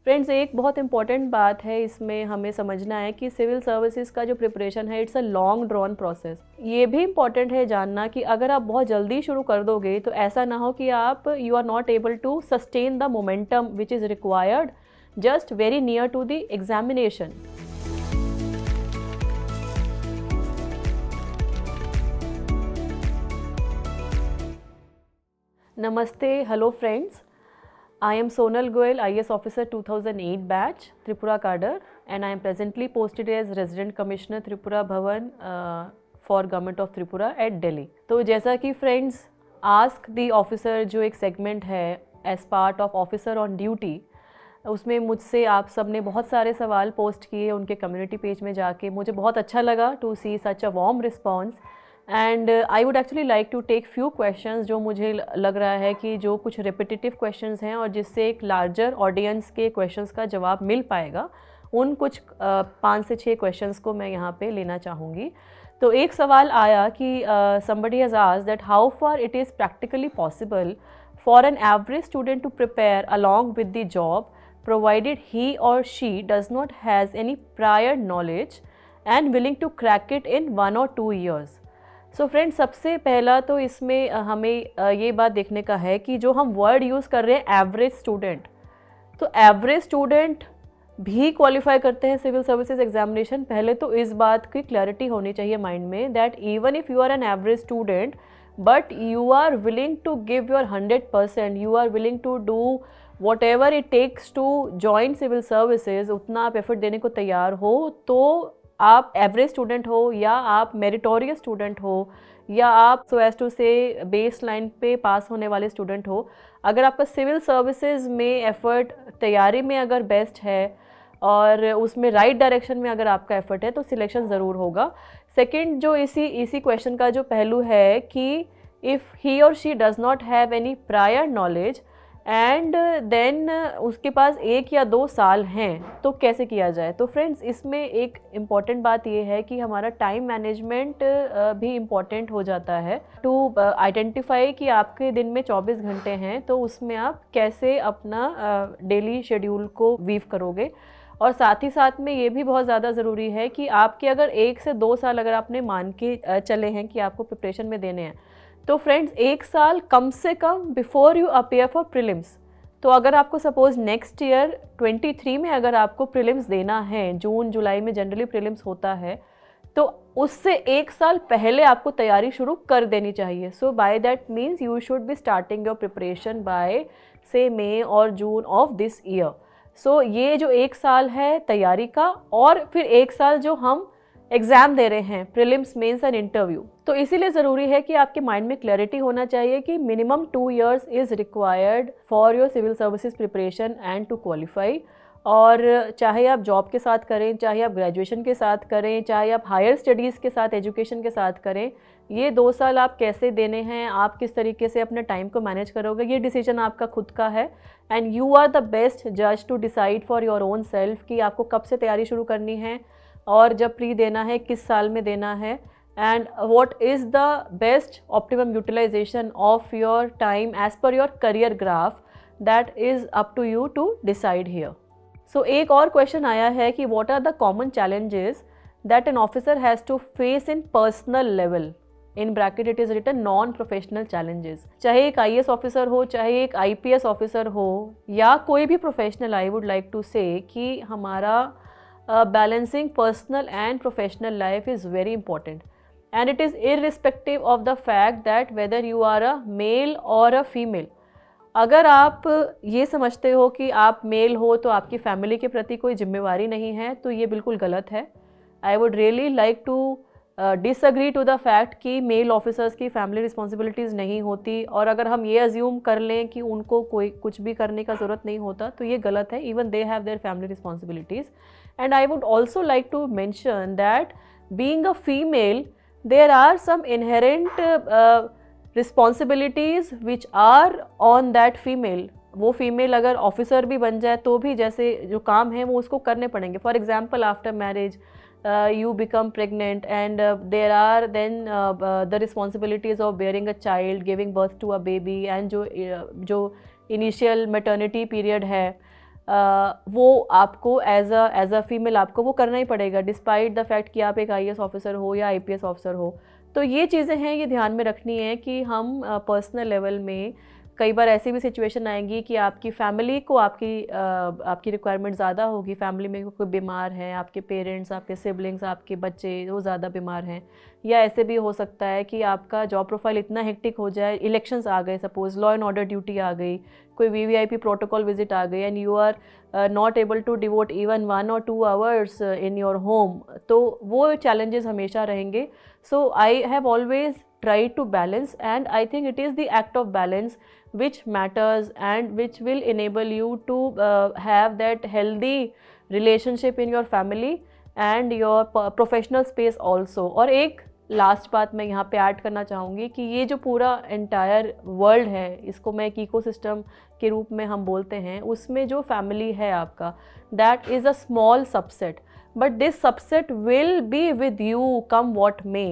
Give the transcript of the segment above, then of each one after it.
Friends, एक बहुत important बात है इसमें हमें समझना है कि सिविल सर्विसेज का जो प्रिपरेशन है it's a long drawn process. ये भी इम्पॉर्टेंट है जानना कि अगर आप बहुत जल्दी शुरू कर दोगे तो ऐसा ना हो कि आप you are not able to sustain the momentum which is required just very near to the examination. नमस्ते, hello friends. I am Sonal Goel, IS Officer 2008 batch, Tripura cadre, and I am presently posted as Resident Commissioner Tripura Bhavan for Government of Tripura at Delhi. तो जैसा कि friends, Ask the Officer जो एक segment है as part of Officer on Duty, उसमें मुझसे आप सब ने बहुत सारे सवाल पोस्ट किए उनके कम्युनिटी पेज में जाके। मुझे बहुत अच्छा लगा to see such a warm response and I would actually like to take few questions जो मुझे लग रहा है कि जो कुछ रिपीटेटिव क्वेश्चंस हैं और जिससे एक लार्जर ऑडियंस के क्वेश्चंस का जवाब मिल पाएगा, उन कुछ 5 से 6 क्वेश्चंस को मैं यहाँ पे लेना चाहूँगी। तो एक सवाल आया कि somebody has asked that how far it is practically possible for an average student to prepare along with the job provided he or she does not has any prior knowledge and willing to crack it in 1 or 2 years। So friends, सबसे पहला तो इसमें हमें ये बात देखने का है कि जो हम वर्ड यूज़ कर रहे हैं एवरेज स्टूडेंट, तो एवरेज स्टूडेंट भी क्वालिफाई करते हैं सिविल सर्विसेज एग्जामिनेशन। पहले तो इस बात की क्लैरिटी होनी चाहिए माइंड में that even if you are an average student but you are willing to give your 100%, you are willing to do whatever it takes to join civil services, उतना आप एफर्ट देने को तैयार हो, तो आप एवरेज स्टूडेंट हो या आप मेरिटोरियस स्टूडेंट हो या आप सो एज टू से बेस लाइन पे पास होने वाले स्टूडेंट हो, अगर आपका सिविल सर्विसेज में एफ़र्ट तैयारी में अगर बेस्ट है और उसमें राइट डायरेक्शन में अगर आपका एफ़र्ट है तो सिलेक्शन ज़रूर होगा। सेकंड, जो इसी क्वेश्चन का जो पहलू है कि इफ़ ही और she does not have any prior knowledge and then उसके पास 1 या 2 साल हैं तो कैसे किया जाए। तो फ्रेंड्स, इसमें एक इम्पॉर्टेंट बात ये है कि हमारा टाइम मैनेजमेंट भी इम्पॉर्टेंट हो जाता है टू आइडेंटिफाई कि आपके दिन में 24 घंटे हैं तो उसमें आप कैसे अपना डेली शेड्यूल को वीव करोगे। और साथ ही साथ में ये भी बहुत ज़्यादा ज़रूरी है कि आपके अगर 1 से 2 साल अगर आपने मान के चले हैं कि आपको प्रिपरेशन में देने हैं, तो फ्रेंड्स 1 साल कम से come before you appear for prelims. तो अगर आपको सपोज नेक्स्ट ईयर 23 में अगर आपको प्रीलिम्स देना है, जून जुलाई में जनरली प्रीलिम्स होता है, तो उससे 1 साल पहले आपको तैयारी शुरू कर देनी चाहिए। So by that means you should be starting your preparation by say May और June of this year. So ये जो 1 साल है तैयारी का और फिर 1 साल जो हम एग्ज़ाम दे रहे हैं, प्रीलिम्स, मेंस एंड इंटरव्यू, तो इसीलिए ज़रूरी है कि आपके माइंड में क्लैरिटी होना चाहिए कि minimum 2 years is required for your civil services preparation and to qualify. और चाहे आप जॉब के साथ करें, चाहे आप ग्रेजुएशन के साथ करें, चाहे आप हायर स्टडीज़ के साथ, एजुकेशन के साथ करें, ये 2 साल आप कैसे देने हैं, आप किस तरीके से अपने टाइम को मैनेज करोगे, ये डिसीजन आपका खुद का है and you are the best जज to decide for your own self कि आपको कब से तैयारी शुरू करनी है और जब प्री देना है किस साल में देना है and what is the best optimum utilisation of your time as per your career graph, that is up to you to decide here. So एक और क्वेश्चन आया है कि what are the common challenges that an officer has to face in personal level, in bracket it is written non professional challenges. चाहे एक IAS officer हो, चाहे एक IPS ऑफिसर हो या कोई भी professional, I would like to say कि हमारा balancing personal and professional life is very important and it is irrespective of the fact that whether you are a male or a female। अगर आप ये समझते हो कि आप मेल हो तो आपकी फैमिली के प्रति कोई जिम्मेवारी नहीं है तो ये बिल्कुल गलत है। I would really like to disagree to the fact कि मेल ऑफिसर्स की फैमिली रिस्पॉन्सिबिलिटीज़ नहीं होती और अगर हम ये अज्यूम कर लें कि उनको कोई कुछ भी करने का ज़रूरत नहीं होता तो ये गलत है। Even they have their family responsibilities and I would also like to mention that being a female there are some inherent responsibilities which are on that female. वो फीमेल अगर ऑफिसर भी बन जाए तो भी जैसे जो काम है वो उसको करने पड़ेंगे। For example, after marriage you become pregnant and there are then the responsibilities of bearing a child, giving birth to a baby and जो initial maternity period है वो आपको एज अ फीमेल आपको वो करना ही पड़ेगा, डिस्पाइट द फैक्ट कि आप एक आईएएस ऑफिसर हो या आईपीएस ऑफिसर हो। तो ये चीज़ें हैं, ये ध्यान में रखनी है कि हम पर्सनल लेवल में कई बार ऐसी भी सिचुएशन आएंगी कि आपकी फैमिली को आपकी रिक्वायरमेंट ज़्यादा होगी, फैमिली में कोई बीमार है, आपके पेरेंट्स, आपके सिबलिंग्स, आपके बच्चे वो ज़्यादा बीमार हैं, या ऐसे भी हो सकता है कि आपका जॉब प्रोफाइल इतना हेक्टिक हो जाए, इलेक्शंस आ गए, suppose law and order duty आ गई, कोई वीवीआईपी प्रोटोकॉल विजिट आ गई, and you are not able to devote even 1 or 2 hours in your home, तो वो चैलेंजेस हमेशा रहेंगे। So I have always try to balance, and I think it is the act of balance which matters and which will enable you to have that healthy relationship in your family and your professional space also। और एक last बात मैं यहाँ पे add करना चाहूँगी कि ये जो पूरा एंटायर वर्ल्ड है, इसको मैं एक इकोसिस्टम के रूप में हम बोलते हैं, उसमें जो फैमिली है आपका, that is a small subset, but this subset will be with you come what may.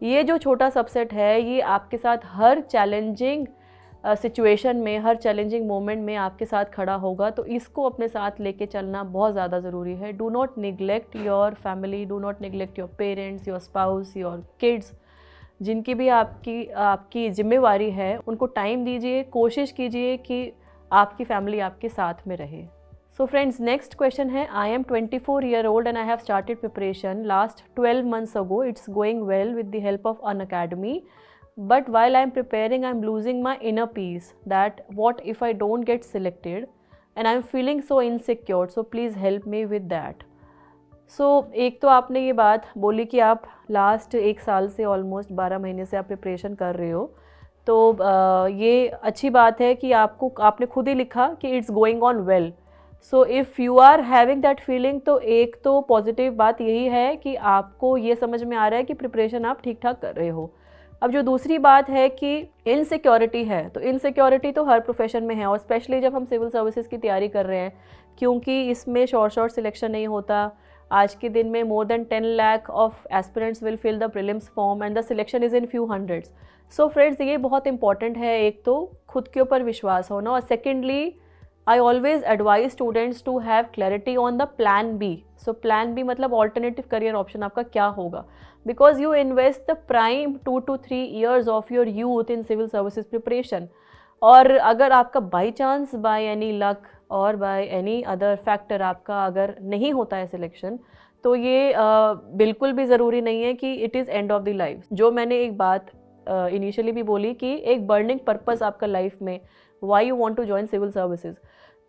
ये जो छोटा सबसेट है, ये आपके साथ हर चैलेंजिंग सिचुएशन में, हर चैलेंजिंग मोमेंट में आपके साथ खड़ा होगा। तो इसको अपने साथ लेके चलना बहुत ज़्यादा ज़रूरी है। Do not neglect your family, do not neglect your parents, your spouse, your kids, जिनकी भी आपकी जिम्मेवारी है, उनको टाइम दीजिए, कोशिश कीजिए कि आपकी फैमिली आपके साथ में रहे। So friends, next question है, I am 24-year-old and I have started preparation last 12 months ago. It's going well with the help of Unacademy. But while I am preparing, I am losing my inner peace. That what if I don't get selected? And I am feeling so insecure. So please help me with that. So एक तो आपने ये बात बोली कि आप last 1 साल से ऑलमोस्ट 12 महीने से आप प्रिपरेशन कर रहे हो। तो ये अच्छी बात है कि आपने खुद ही लिखा कि it's going on well. So if you are having that feeling, तो एक तो पॉजिटिव बात यही है कि आपको ये समझ में आ रहा है कि प्रिपरेशन आप ठीक ठाक कर रहे हो। अब जो दूसरी बात है कि इनसिक्योरिटी है, तो इनसिक्योरिटी तो हर प्रोफेशन में है, और स्पेशली जब हम सिविल सर्विसेज की तैयारी कर रहे हैं, क्योंकि इसमें शॉर्ट सिलेक्शन नहीं होता। आज के दिन में more than 10 lakh of aspirants will fill the prelims form and the selection is in few hundreds. So friends, ये बहुत इंपॉर्टेंट है, एक तो खुद के ऊपर विश्वास होना, और secondly I always advise students to have clarity on the plan B. So plan B मतलब alternative career option आपका क्या होगा, because you invest the prime 2 to 3 years of your youth in civil services preparation. और अगर आपका by chance, by any luck और by any other factor आपका अगर नहीं होता है सिलेक्शन, तो ये बिल्कुल भी ज़रूरी नहीं है कि it is end of the life। जो मैंने एक बात इनिशियली भी बोली कि एक बर्निंग पर्पस आपका लाइफ में, why you want to join civil services,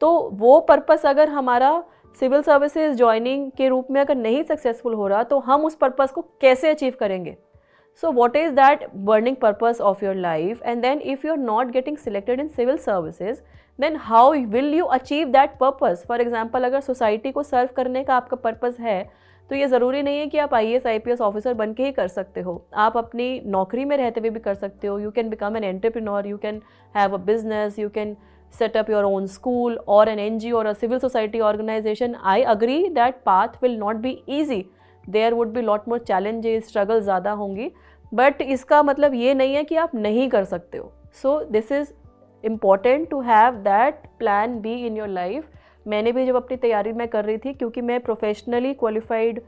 तो वो पर्पस अगर हमारा सिविल सर्विसेज ज्वाइनिंग के रूप में अगर नहीं सक्सेसफुल हो रहा, तो हम उस पर्पस को कैसे अचीव करेंगे। So what is that burning purpose of your life, and then if you are not getting selected in civil services, then how will you achieve that purpose. For example, अगर society को serve करने का आपका purpose है, तो ये ज़रूरी नहीं है कि आप आईएएस आईपीएस ऑफिसर बन के ही कर सकते हो, आप अपनी नौकरी में रहते हुए भी कर सकते हो। You can become an entrepreneur, you can have a business, you can set up your own school or an NGO or a civil society organization. I agree that path will not be easy. There would be lot more challenges, struggles ज़्यादा होंगी, but इसका मतलब ये नहीं है कि आप नहीं कर सकते हो। So this is important to have that plan B in your life। मैंने भी जब अपनी तैयारी मैं कर रही थी, क्योंकि मैं प्रोफेशनली क्वालिफाइड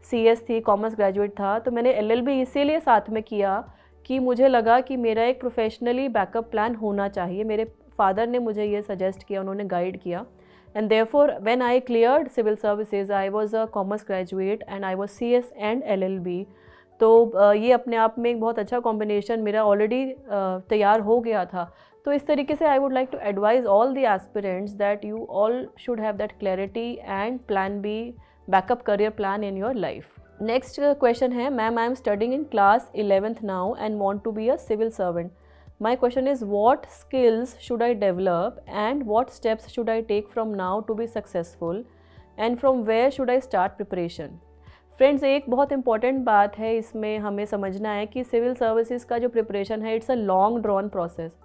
CS थी, कॉमर्स ग्रेजुएट था, तो मैंने LLB इसीलिए साथ में किया कि मुझे लगा कि मेरा एक प्रोफेशनली बैकअप प्लान होना चाहिए। मेरे फादर ने मुझे ये सजेस्ट किया, उन्होंने गाइड किया, and therefore when I cleared civil services, I was a commerce graduate and I was CS and LLB। तो ये अपने आप में एक बहुत अच्छा कॉम्बिनेशन मेरा ऑलरेडी तैयार हो गया था। तो इस तरीके से I would like to advise all the aspirants that you all should have that clarity and plan B, backup career plan in your life. Next question है, ma'am I am studying in class 11th now and want to be a civil servant. My question is, what skills should I develop and what steps should I take from now to be successful and from where should I start preparation? Friends, एक बहुत important बात है, इसमें हमें समझना है कि civil services का जो प्रिपरेशन है, it's a long drawn process.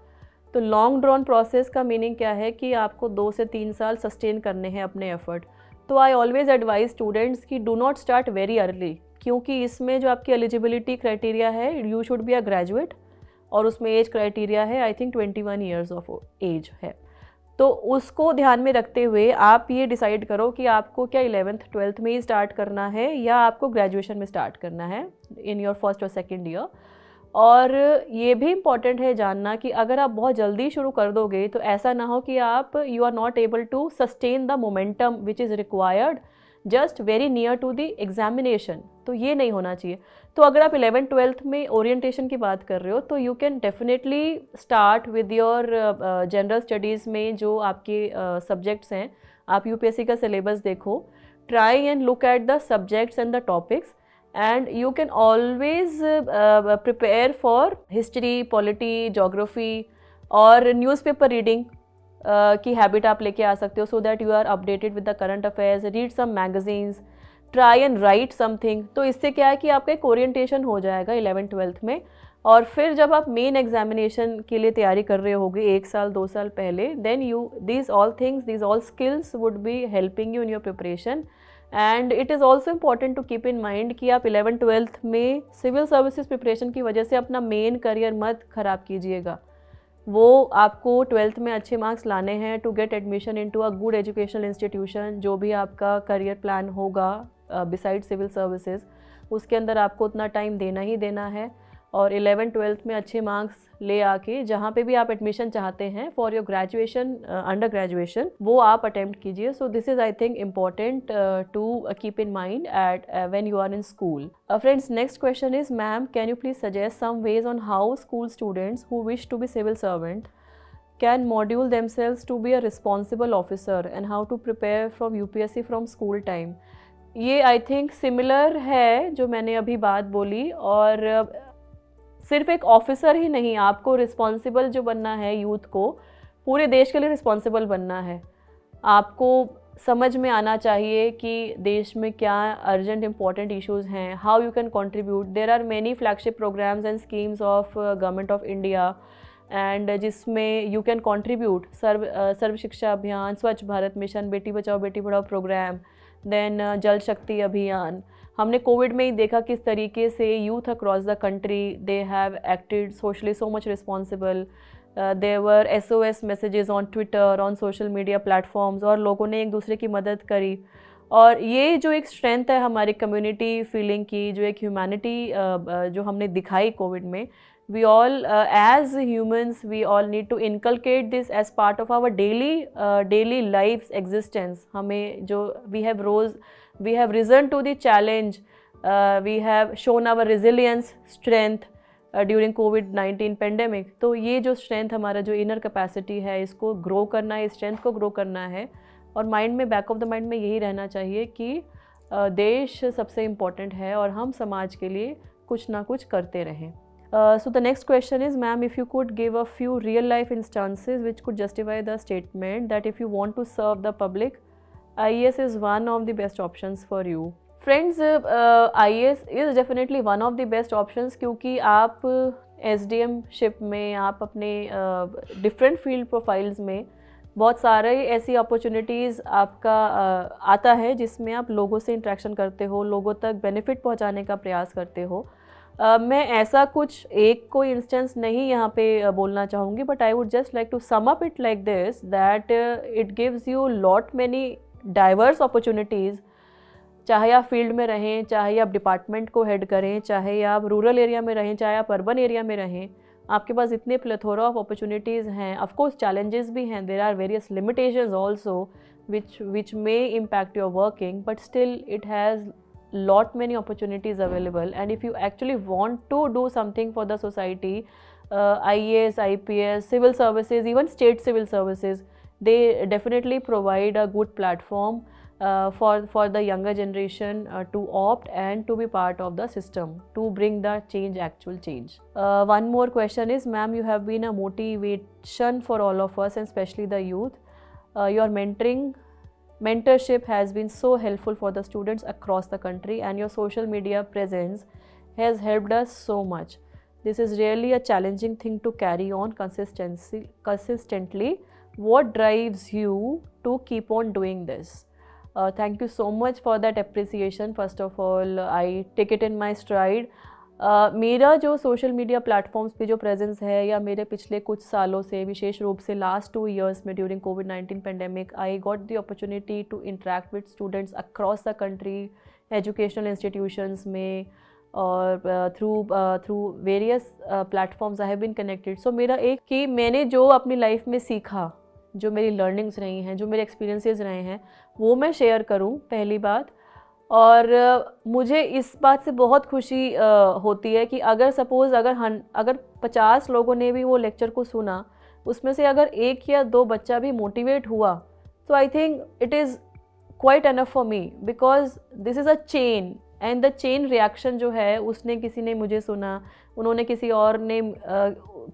तो लॉन्ग ड्रॉन प्रोसेस का मीनिंग क्या है कि आपको 2 से 3 साल सस्टेन करने हैं अपने एफर्ट। तो आई ऑलवेज एडवाइज स्टूडेंट्स कि do not start very early, क्योंकि इसमें जो आपकी एलिजिबिलिटी क्राइटेरिया है, you should be a graduate, और उसमें एज क्राइटेरिया है I think 21 years of age है। तो उसको ध्यान में रखते हुए आप ये डिसाइड करो कि आपको क्या 11th 12th में ही स्टार्ट करना है या आपको ग्रेजुएशन में स्टार्ट करना है इन योर फर्स्ट और सेकेंड ईयर। और ये भी इम्पॉर्टेंट है जानना कि अगर आप बहुत जल्दी शुरू कर दोगे तो ऐसा ना हो कि आप you are not able to sustain the momentum which is required just very near to the examination, तो ये नहीं होना चाहिए। तो अगर आप 11th-12th में ओरिएंटेशन की बात कर रहे हो तो you can definitely start with your general studies में जो आपके सब्जेक्ट्स हैं। आप यूपीएससी का सिलेबस देखो, try and look at the subjects and the topics, and you can always prepare for history, polity, geography और न्यूज़पेपर रीडिंग की habit आप लेके आ सकते हो, so that you are updated with the current affairs, read some magazines, try and write something. तो इससे क्या है कि आपका एक ओरिएंटेशन हो जाएगा 11th-12th में, और फिर जब आप मेन एग्जामिनेशन के लिए तैयारी कर रहे होगे 1 साल 2 साल पहले, then you these all things, these all skills would be helping you in your preparation. And it is also important to keep in mind कि आप 11th-12th में सिविल सर्विसेज प्रिपरेशन की वजह से अपना मेन करियर मत ख़राब कीजिएगा। वो आपको 12th में अच्छे मार्क्स लाने हैं to get admission into a good educational institution. जो भी आपका करियर प्लान होगा बिसाइड सिविल सर्विसेज, उसके अंदर आपको उतना टाइम देना ही देना है, और 11th-12th में अच्छे मार्क्स ले आके जहाँ पे भी आप एडमिशन चाहते हैं for your graduation, under graduation, वो आप अटेम्प्ट कीजिए। So this is I think important to keep in mind at when you are in school. Friends, next question is, ma'am, can you please suggest some ways on how school students who wish to be civil servant can module themselves to be a responsible officer and how to prepare from UPSC from school time? ये I think similar है जो मैंने अभी बात बोली, और सिर्फ एक ऑफिसर ही नहीं, आपको रिस्पॉन्सिबल जो बनना है यूथ को, पूरे देश के लिए रिस्पॉन्सिबल बनना है। आपको समझ में आना चाहिए कि देश में क्या अर्जेंट इंपॉर्टेंट इश्यूज़ हैं, how you can contribute. There are many flagship programs and schemes of government of India, and जिसमें you can contribute. Sarva Shiksha Abhiyan, स्वच्छ Bharat mission, Beti Bachao Beti Padhao programme, then जल शक्ति अभियान। हमने कोविड में ही देखा किस तरीके से youth across the country they have acted socially so much responsible. There were SOS messages on Twitter, on social media platforms, और लोगों ने एक दूसरे की मदद करी। और ये जो एक स्ट्रेंथ है हमारी कम्युनिटी फीलिंग की, जो एक ह्यूमैनिटी जो हमने दिखाई कोविड में, we all as humans we all need to inculcate this as part of our daily life's existence. हमें जो we have risen to the challenge, we have shown our resilience, strength during COVID-19 pandemic. तो ये जो strength हमारा जो inner capacity है, इसको grow करना है, इस स्ट्रेंथ को ग्रो करना है, और माइंड में, बैक ऑफ द माइंड में यही रहना चाहिए कि देश सबसे इम्पोर्टेंट है और हम समाज के लिए कुछ ना कुछ करते रहें। So the next question is, ma'am, if you could give a few real life instances which could justify the statement that if you want to serve the public, IAS is one of the best options for you. Friends, IAS is definitely one of the best options, क्योंकि आप SDM-शिप में, आप अपने different field profiles में बहुत सारे ऐसी opportunities आपका आता है जिसमें आप लोगों से इंटरेक्शन करते हो, लोगों तक बेनिफिट पहुंचाने का प्रयास करते हो। मैं ऐसा कुछ एक कोई इंस्टेंस नहीं यहाँ पे बोलना चाहूँगी, but I would just like to sum up it like this, that it gives you lot many diverse opportunities. चाहे आप फील्ड में रहें, चाहे आप डिपार्टमेंट को हेड करें, चाहे आप रूरल एरिया में रहें, चाहे आप अर्बन एरिया में रहें, आपके पास इतने प्लेथोरा ऑफ अपॉर्चुनिटीज़ हैं। ऑफ कोर्स चैलेंजेस भी हैं, there are various limitations also which may impact your working, but still it has lot many opportunities available. And if you actually want to do something for the society, IAS, IPS, civil services, even state civil services, they definitely provide a good platform for the younger generation to opt and to be part of the system to bring the change, actual change. One more question is, ma'am, you have been a motivation for all of us and especially the youth. Your mentorship has been so helpful for the students across the country, and your social media presence has helped us so much. This is really a challenging thing to carry on consistently. What drives you to keep on doing this? Thank you so much for that appreciation. First of all, I take it in my stride. मेरा जो social media platforms पे जो presence है, या मेरे पिछले कुछ सालों से, विशेष रूप से लास्ट 2 years में ड्यूरिंग कोविड-19 pandemic, I got the opportunity to interact with students across the country, educational institutions में, और through various platforms I have been connected. So मेरा एक कि मैंने जो अपनी लाइफ में सीखा, जो मेरी लर्निंग्स रही हैं, जो मेरे एक्सपीरियंसेस रहे हैं, वो मैं शेयर करूं, पहली बात. और मुझे इस बात से बहुत खुशी होती है कि अगर सपोज़ अगर 50 लोगों ने भी वो लेक्चर को सुना, उसमें से अगर 1 या 2 बच्चा भी मोटिवेट हुआ, तो I think it is quite enough for me, because this is a chain, and the chain reaction जो है, उसने किसी ने मुझे सुना, उन्होंने किसी और ने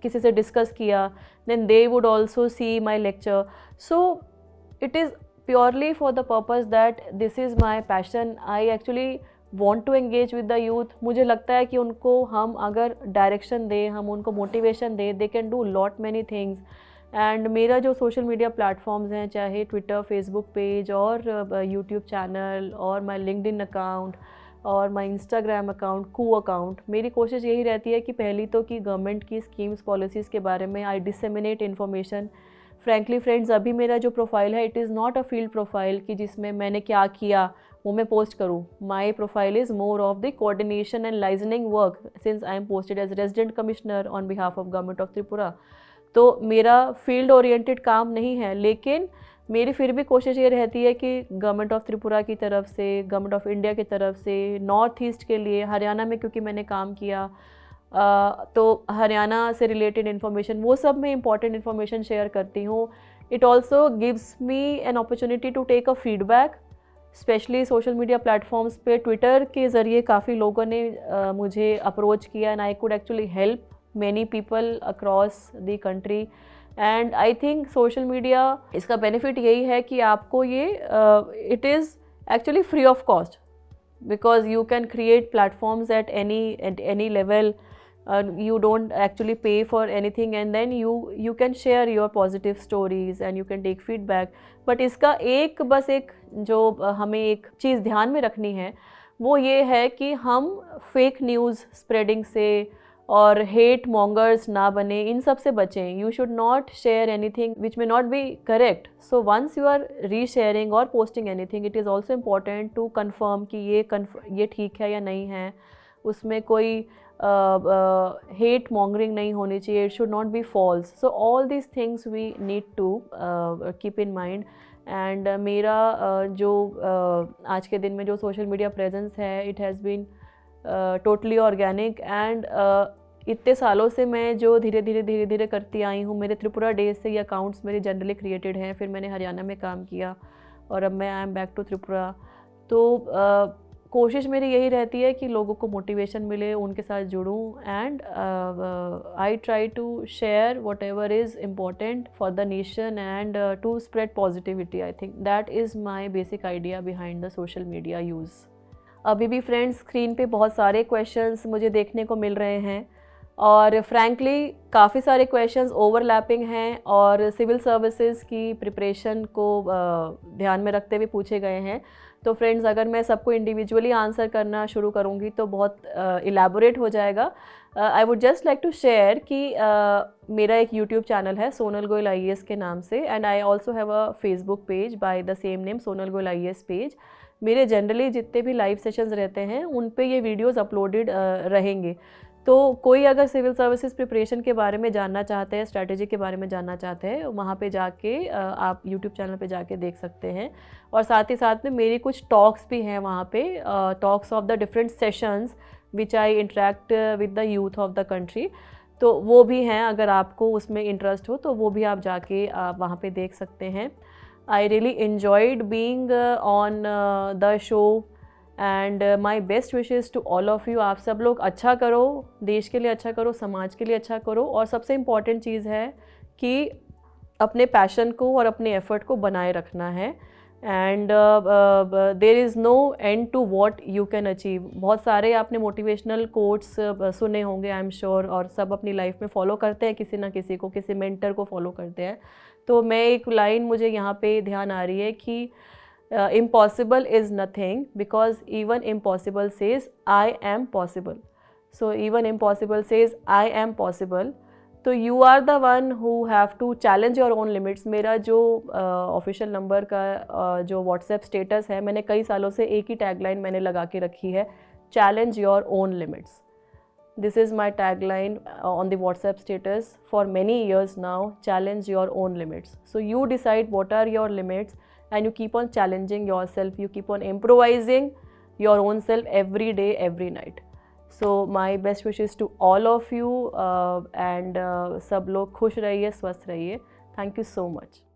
किसी से डिस्कस किया, then they would also see my lecture. So it is purely for the purpose that this is my passion. I actually want to engage with the youth. मुझे लगता है कि उनको हम अगर डायरेक्शन दें, हम उनको मोटिवेशन दें, they can do lot many things. And मेरा जो सोशल मीडिया प्लेटफॉर्म्स हैं, चाहे ट्विटर, फेसबुक पेज, और यूट्यूब चैनल, और माई लिंक्डइन अकाउंट, और my Instagram account, Koo account, मेरी कोशिश यही रहती है कि पहली तो कि गवर्नमेंट की स्कीम्स, पॉलिसीज़ के बारे में I disseminate information. Frankly friends, अभी मेरा जो प्रोफाइल है, it is not a field profile कि जिसमें मैंने क्या किया वो मैं पोस्ट करूँ. My profile is more of the coordination and liaisoning work, since I am posted as resident commissioner on behalf of government of Tripura. तो मेरा फील्ड ओरिएंटेड काम नहीं है, लेकिन मेरी फिर भी कोशिश ये रहती है कि गवर्नमेंट ऑफ त्रिपुरा की तरफ से, गवर्नमेंट ऑफ इंडिया की तरफ से, नॉर्थ ईस्ट के लिए, हरियाणा में क्योंकि मैंने काम किया, तो हरियाणा से रिलेटेड इन्फॉर्मेशन, वो सब मैं इंपॉर्टेंट इन्फॉर्मेशन शेयर करती हूँ. It also gives me an opportunity to take a feedback, specially social media platforms पे. ट्विटर के ज़रिए काफ़ी लोगों ने मुझे अप्रोच किया, and I could actually help many people across the country. And I think social media, इसका benefit यही है कि आपको ये it is actually free of cost, because you can create platforms at any level. You don't actually pay for anything, and then you can share your positive stories and you can take feedback. but इसका बस एक जो हमें एक चीज़ ध्यान में रखनी है, वो ये है कि हम फेक न्यूज़ स्प्रेडिंग से और हेट मॉन्गर्स ना बने, इन सब से बचें. You should not share anything which may not be correct. So once you are resharing और posting anything, it is also important to confirm कि ये ठीक है या नहीं है, उसमें कोई हेट मॉन्गरिंग नहीं होनी चाहिए, it should not be false. So all this things we need to keep in mind. And मेरा जो आज के दिन में जो सोशल मीडिया प्रेजेंस है, it has been totally organic. And इतने सालों से मैं जो धीरे धीरे करती आई हूँ, मेरे त्रिपुरा डेज से ये अकाउंट्स मेरे जनरली क्रिएटेड हैं. फिर मैंने हरियाणा में काम किया, और अब मैं I am back to Tripura. तो कोशिश मेरी यही रहती है कि लोगों को मोटिवेशन मिले, उनके साथ जुड़ूँ, and I try to share whatever is important for the nation, and to spread positivity. I think that is my basic idea behind the social media use. अभी भी फ्रेंड्स, स्क्रीन पे बहुत सारे questions मुझे देखने को मिल रहे हैं, और फ्रैंकली काफ़ी सारे क्वेश्चंस ओवरलैपिंग हैं, और सिविल सर्विसेज की प्रिपरेशन को ध्यान में रखते हुए पूछे गए हैं. तो फ्रेंड्स, अगर मैं सबको इंडिविजुअली आंसर करना शुरू करूँगी तो बहुत इलेबोरेट हो जाएगा. I would just like to share कि मेरा एक यूट्यूब चैनल है सोनल गोयल IAS के नाम से, and I also have a Facebook page by the same name, Sonal Goyal IAS page. मेरे जनरली जितने भी लाइव सेशंस रहते हैं, उन पे ये वीडियोस अपलोडेड रहेंगे. तो कोई अगर सिविल सर्विसेज प्रिपरेशन के बारे में जानना चाहते हैं, स्ट्रैटेजी के बारे में जानना चाहते हैं, वहाँ पे जाके आप यूट्यूब चैनल पे जाके देख सकते हैं. और साथ ही साथ में मेरी कुछ टॉक्स भी हैं वहाँ पे, talks of the different sessions which I interact with the youth of the country. तो वो भी हैं, अगर आपको उसमें इंटरेस्ट हो तो वो भी आप जाके वहाँ पे देख सकते हैं. I really enjoyed being on the show, and my best wishes to all of you. आप सब लोग अच्छा करो, देश के लिए अच्छा करो, समाज के लिए अच्छा करो, और सबसे इम्पॉर्टेंट चीज़ है कि अपने पैशन को और अपने एफर्ट को बनाए रखना है. And there is no end to what you can achieve. बहुत सारे आपने मोटिवेशनल कोट्स सुने होंगे, आई एम श्योर, और सब अपनी लाइफ में फॉलो करते हैं, किसी ना किसी को, किसी मेंटर को फॉलो करते हैं. तो मैं एक लाइन मुझे यहाँ पे ध्यान आ रही है कि impossible is nothing, because even impossible says I am possible. So even impossible says I am possible. तो you are the one who have to challenge your own limits. मेरा जो ऑफिशियल नंबर का जो व्हाट्सएप स्टेटस है, मैंने कई सालों से एक ही टैगलाइन मैंने लगा के रखी है, challenge your own limits. This is my tagline on the WhatsApp status for many years now. Challenge your own limits. So you decide what are your limits and you keep on challenging yourself. You keep on improvising your own self every day, every night. So my best wishes to all of you and सब लोग खुश रहिए, स्वस्थ रहिए. Thank you so much.